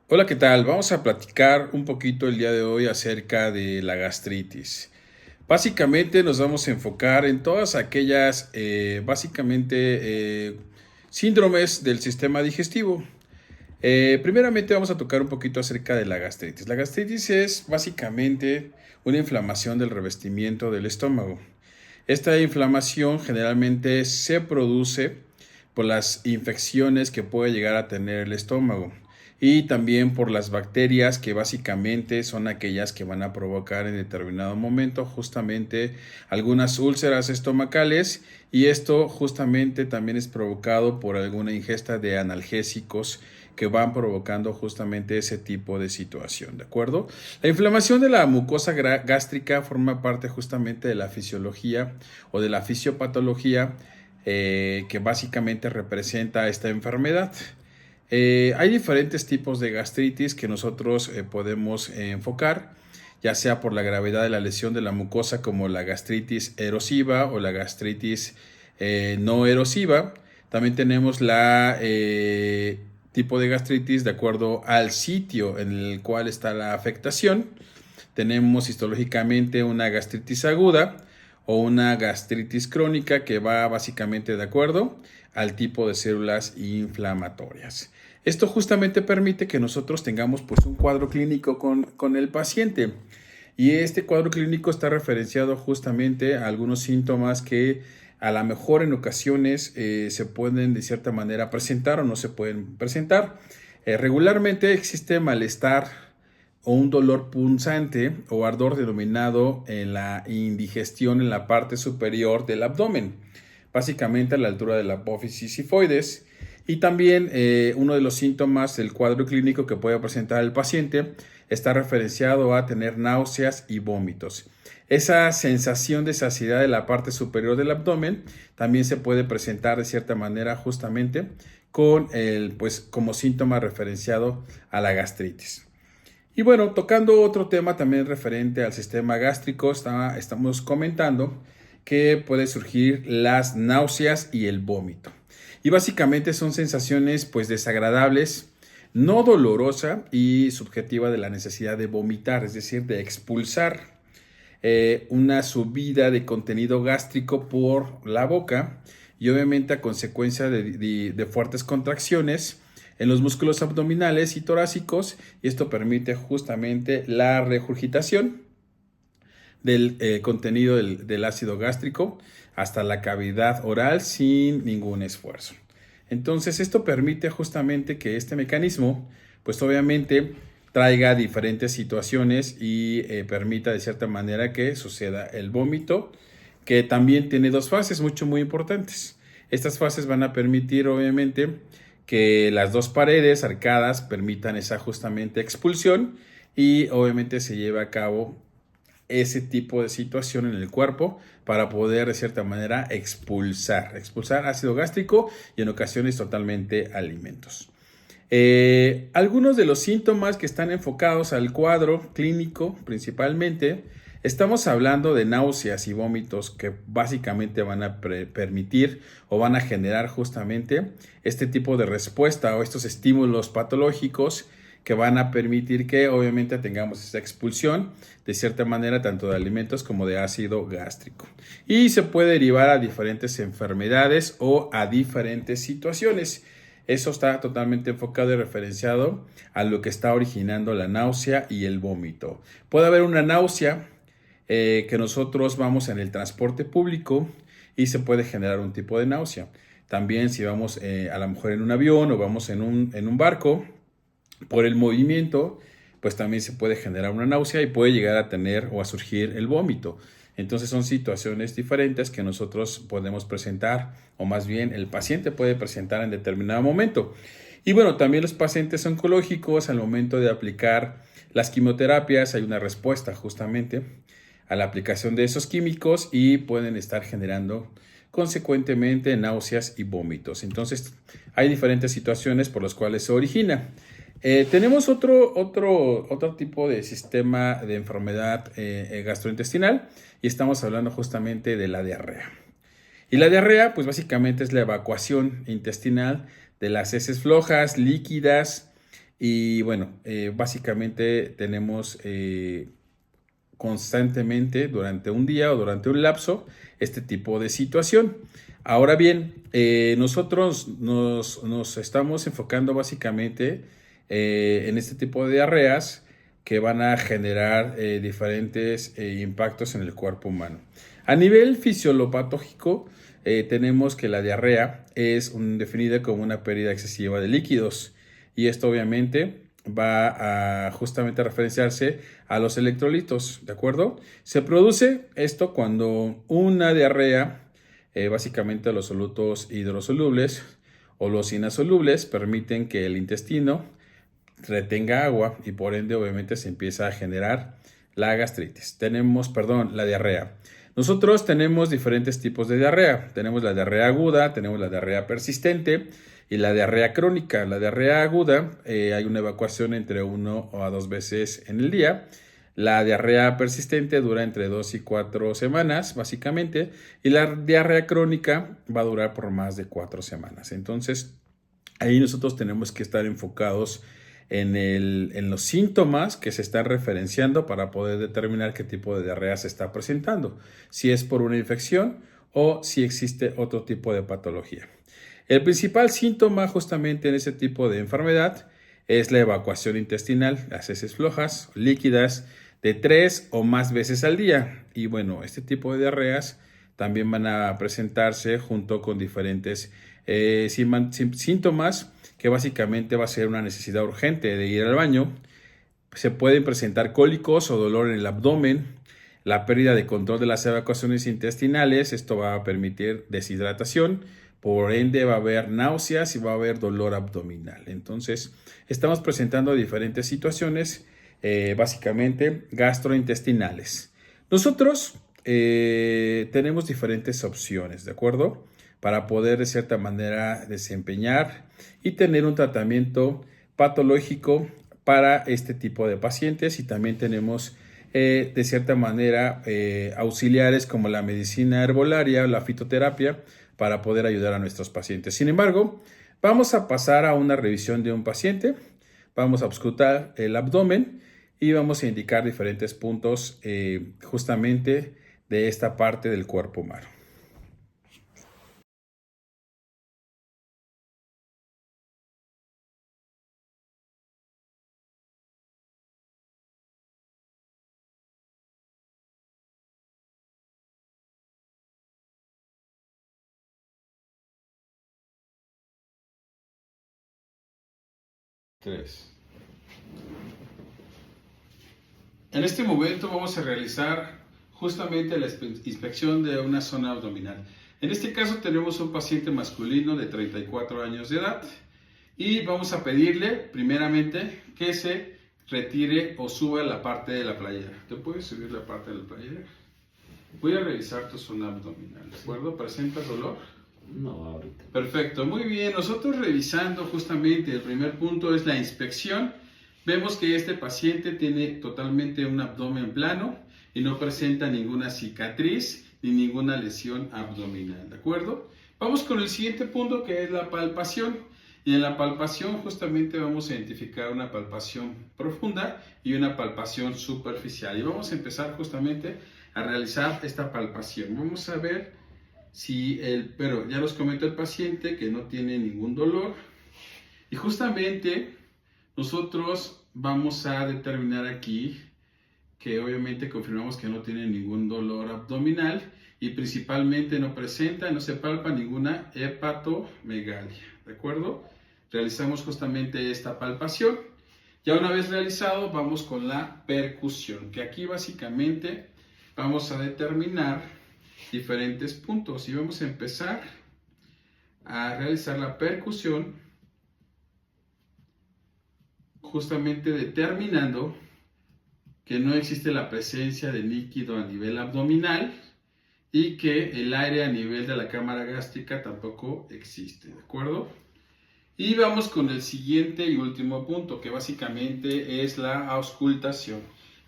Hola, ¿qué tal? Vamos a platicar un poquito el día de hoy acerca de la gastritis. Básicamente nos vamos a enfocar en todas aquellas, síndromes del sistema digestivo. Primeramente vamos a tocar un poquito acerca de la gastritis. La gastritis es básicamente una inflamación del revestimiento del estómago. Esta inflamación generalmente se produce por las infecciones que puede llegar a tener el estómago y también por las bacterias que básicamente son aquellas que van a provocar en determinado momento justamente algunas úlceras estomacales, y esto justamente también es provocado por alguna ingesta de analgésicos que van provocando justamente ese tipo de situación, ¿de acuerdo? La inflamación de la mucosa gástrica forma parte justamente de la fisiología o de la fisiopatología, que básicamente representa esta enfermedad. Hay diferentes tipos de gastritis que nosotros podemos enfocar, ya sea por la gravedad de la lesión de la mucosa, como la gastritis erosiva o la gastritis no erosiva. También tenemos la tipo de gastritis de acuerdo al sitio en el cual está la afectación. Tenemos histológicamente una gastritis aguda o una gastritis crónica, que va básicamente de acuerdo al tipo de células inflamatorias. Esto justamente permite que nosotros tengamos pues un cuadro clínico con el paciente, y este cuadro clínico está referenciado justamente a algunos síntomas que a lo mejor en ocasiones se pueden de cierta manera presentar o no se pueden presentar. Regularmente existe malestar o un dolor punzante o ardor denominado en la indigestión en la parte superior del abdomen, básicamente a la altura de la apófisis sifoides. Y también uno de los síntomas del cuadro clínico que puede presentar el paciente está referenciado a tener náuseas y vómitos. Esa sensación de saciedad de la parte superior del abdomen también se puede presentar de cierta manera justamente con pues como síntoma referenciado a la gastritis. Y bueno, tocando otro tema también referente al sistema gástrico, estamos comentando que puede surgir las náuseas y el vómito. Y básicamente son sensaciones pues desagradables, no dolorosa y subjetiva de la necesidad de vomitar, es decir, de expulsar una subida de contenido gástrico por la boca, y obviamente a consecuencia de fuertes contracciones en los músculos abdominales y torácicos, y esto permite justamente la regurgitación del contenido del ácido gástrico hasta la cavidad oral sin ningún esfuerzo. Entonces esto permite justamente que este mecanismo pues obviamente traiga diferentes situaciones y permita de cierta manera que suceda el vómito, que también tiene dos fases muy importantes. Estas fases van a permitir obviamente que las dos paredes arcadas permitan esa justamente expulsión, y obviamente se lleve a cabo ese tipo de situación en el cuerpo para poder de cierta manera expulsar ácido gástrico y en ocasiones totalmente alimentos. Algunos de los síntomas que están enfocados al cuadro clínico principalmente, estamos hablando de náuseas y vómitos que básicamente van a permitir o van a generar justamente este tipo de respuesta o estos estímulos patológicos que van a permitir que obviamente tengamos esa expulsión de cierta manera tanto de alimentos como de ácido gástrico, y se puede derivar a diferentes enfermedades o a diferentes situaciones. Eso está totalmente enfocado y referenciado a lo que está originando la náusea y el vómito. Puede haber una náusea que nosotros vamos en el transporte público y se puede generar un tipo de náusea. También si vamos a lo mejor en un avión o vamos en un barco, por el movimiento, pues también se puede generar una náusea y puede llegar a tener o a surgir el vómito. Entonces son situaciones diferentes que nosotros podemos presentar, o más bien el paciente puede presentar en determinado momento. Y bueno, también los pacientes oncológicos, al momento de aplicar las quimioterapias, hay una respuesta justamente a la aplicación de esos químicos y pueden estar generando consecuentemente náuseas y vómitos. Entonces hay diferentes situaciones por las cuales se origina. Tenemos otro tipo de sistema de enfermedad gastrointestinal, y estamos hablando justamente de la diarrea. Y la diarrea, pues básicamente es la evacuación intestinal de las heces flojas, líquidas, Y bueno, básicamente tenemos constantemente durante un día o durante un lapso este tipo de situación. Ahora bien, nosotros nos estamos enfocando básicamente en este tipo de diarreas que van a generar diferentes impactos en el cuerpo humano. A nivel fisiolopatológico, tenemos que la diarrea es definida como una pérdida excesiva de líquidos y esto obviamente va a justamente referenciarse a los electrolitos, ¿de acuerdo? Se produce esto cuando una diarrea, básicamente los solutos hidrosolubles o los inasolubles, permiten que el intestino retenga agua y por ende obviamente se empieza a generar la gastritis. La diarrea. Nosotros tenemos diferentes tipos de diarrea. Tenemos la diarrea aguda, tenemos la diarrea persistente y la diarrea crónica. La diarrea aguda, hay una evacuación entre 1 o 2 veces en el día. La diarrea persistente dura entre 2 y 4 semanas, básicamente, y la diarrea crónica va a durar por más de 4 semanas. Entonces, ahí nosotros tenemos que estar enfocados en los síntomas que se están referenciando para poder determinar qué tipo de diarrea se está presentando, si es por una infección o si existe otro tipo de patología. El principal síntoma justamente en ese tipo de enfermedad es la evacuación intestinal, las heces flojas, líquidas, de 3 o más veces al día. Y bueno, este tipo de diarreas también van a presentarse junto con diferentes síntomas que básicamente va a ser una necesidad urgente de ir al baño. Se pueden presentar cólicos o dolor en el abdomen, la pérdida de control de las evacuaciones intestinales. Esto va a permitir deshidratación, por ende va a haber náuseas y va a haber dolor abdominal. Entonces, estamos presentando diferentes situaciones, básicamente gastrointestinales. Nosotros tenemos diferentes opciones, ¿de acuerdo? Para poder de cierta manera desempeñar y tener un tratamiento patológico para este tipo de pacientes, y también tenemos de cierta manera auxiliares como la medicina herbolaria o la fitoterapia para poder ayudar a nuestros pacientes. Sin embargo, vamos a pasar a una revisión de un paciente, vamos a auscultar el abdomen y vamos a indicar diferentes puntos justamente de esta parte del cuerpo humano. Tres. En este momento vamos a realizar justamente la inspección de una zona abdominal. En este caso tenemos un paciente masculino de 34 años de edad y vamos a pedirle primeramente que se retire o suba la parte de la playera. ¿Te puedes subir la parte de la playera? Voy a revisar tu zona abdominal, ¿de acuerdo? ¿Presentas dolor? No, ahorita. Perfecto, muy bien. Nosotros revisando justamente el primer punto es la inspección. Vemos que este paciente tiene totalmente un abdomen plano y no presenta ninguna cicatriz ni ninguna lesión abdominal, ¿de acuerdo? Vamos con el siguiente punto, que es la palpación. Y en la palpación justamente vamos a identificar una palpación profunda y una palpación superficial. Y vamos a empezar justamente a realizar esta palpación. Vamos a ver pero ya nos comentó el paciente que no tiene ningún dolor. Y justamente nosotros vamos a determinar aquí que obviamente confirmamos que no tiene ningún dolor abdominal y principalmente no presenta, no se palpa ninguna hepatomegalia, ¿de acuerdo? Realizamos justamente esta palpación. Ya una vez realizado, vamos con la percusión, que aquí básicamente vamos a determinar diferentes puntos y vamos a empezar a realizar la percusión justamente determinando que no existe la presencia de líquido a nivel abdominal y que el aire a nivel de la cámara gástrica tampoco existe, ¿de acuerdo? Y vamos con el siguiente y último punto, que básicamente es la auscultación,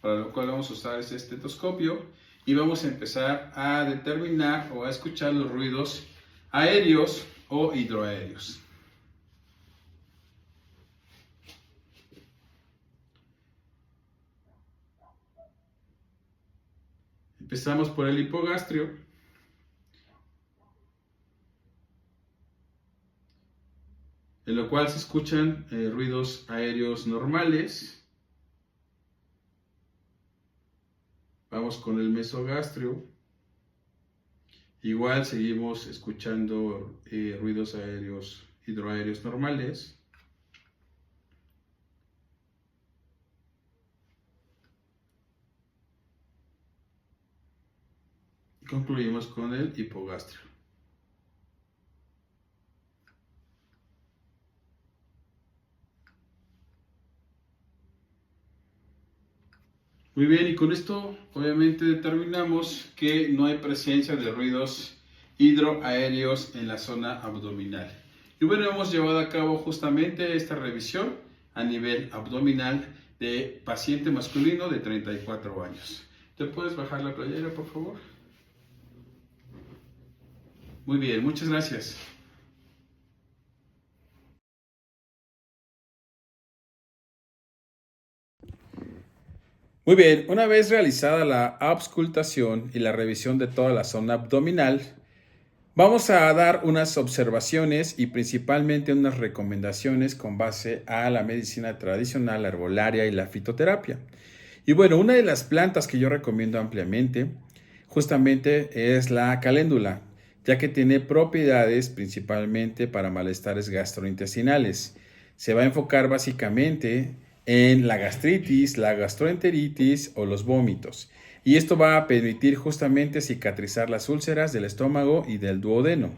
para lo cual vamos a usar este estetoscopio y vamos a empezar a determinar o a escuchar los ruidos aéreos o hidroaéreos. Empezamos por el hipogastrio, en lo cual se escuchan ruidos aéreos normales. Vamos con el mesogastrio. Igual seguimos escuchando ruidos aéreos, hidroaéreos normales. Y concluimos con el hipogastrio. Muy bien, y con esto obviamente determinamos que no hay presencia de ruidos hidroaéreos en la zona abdominal. Y bueno, hemos llevado a cabo justamente esta revisión a nivel abdominal de paciente masculino de 34 años. ¿Te puedes bajar la playera, por favor? Muy bien, muchas gracias. Muy bien, una vez realizada la auscultación y la revisión de toda la zona abdominal, vamos a dar unas observaciones y principalmente unas recomendaciones con base a la medicina tradicional, la herbolaria y la fitoterapia. Y bueno, una de las plantas que yo recomiendo ampliamente justamente es la caléndula, ya que tiene propiedades principalmente para malestares gastrointestinales. Se va a enfocar básicamente en la gastritis, la gastroenteritis o los vómitos. Y esto va a permitir justamente cicatrizar las úlceras del estómago y del duodeno.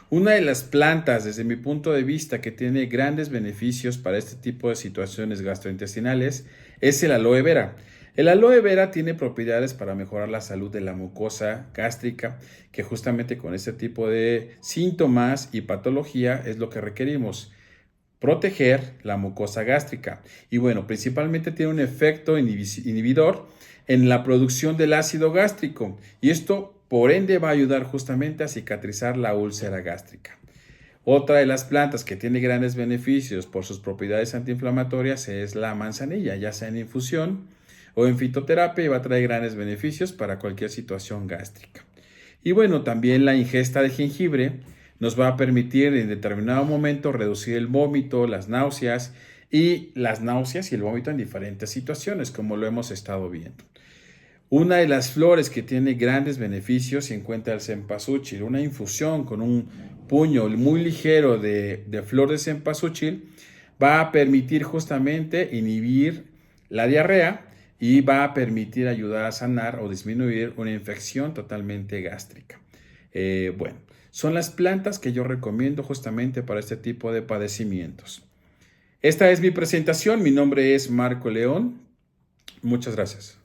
Una de las plantas, desde mi punto de vista, que tiene grandes beneficios para este tipo de situaciones gastrointestinales es el aloe vera. El aloe vera tiene propiedades para mejorar la salud de la mucosa gástrica, que justamente con este tipo de síntomas y patología es lo que requerimos. Proteger la mucosa gástrica. Y bueno, principalmente tiene un efecto inhibidor en la producción del ácido gástrico. Y esto, por ende, va a ayudar justamente a cicatrizar la úlcera gástrica. Otra de las plantas que tiene grandes beneficios por sus propiedades antiinflamatorias es la manzanilla, ya sea en infusión o en fitoterapia, y va a traer grandes beneficios para cualquier situación gástrica. Y bueno, también la ingesta de jengibre nos va a permitir en determinado momento reducir el vómito, las náuseas y el vómito en diferentes situaciones, como lo hemos estado viendo. Una de las flores que tiene grandes beneficios se encuentra el cempasúchil. Una infusión con un puño muy ligero de flor de cempasúchil va a permitir justamente inhibir la diarrea y va a permitir ayudar a sanar o disminuir una infección totalmente gástrica. Bueno, son las plantas que yo recomiendo justamente para este tipo de padecimientos. Esta es mi presentación. Mi nombre es Marco León. Muchas gracias.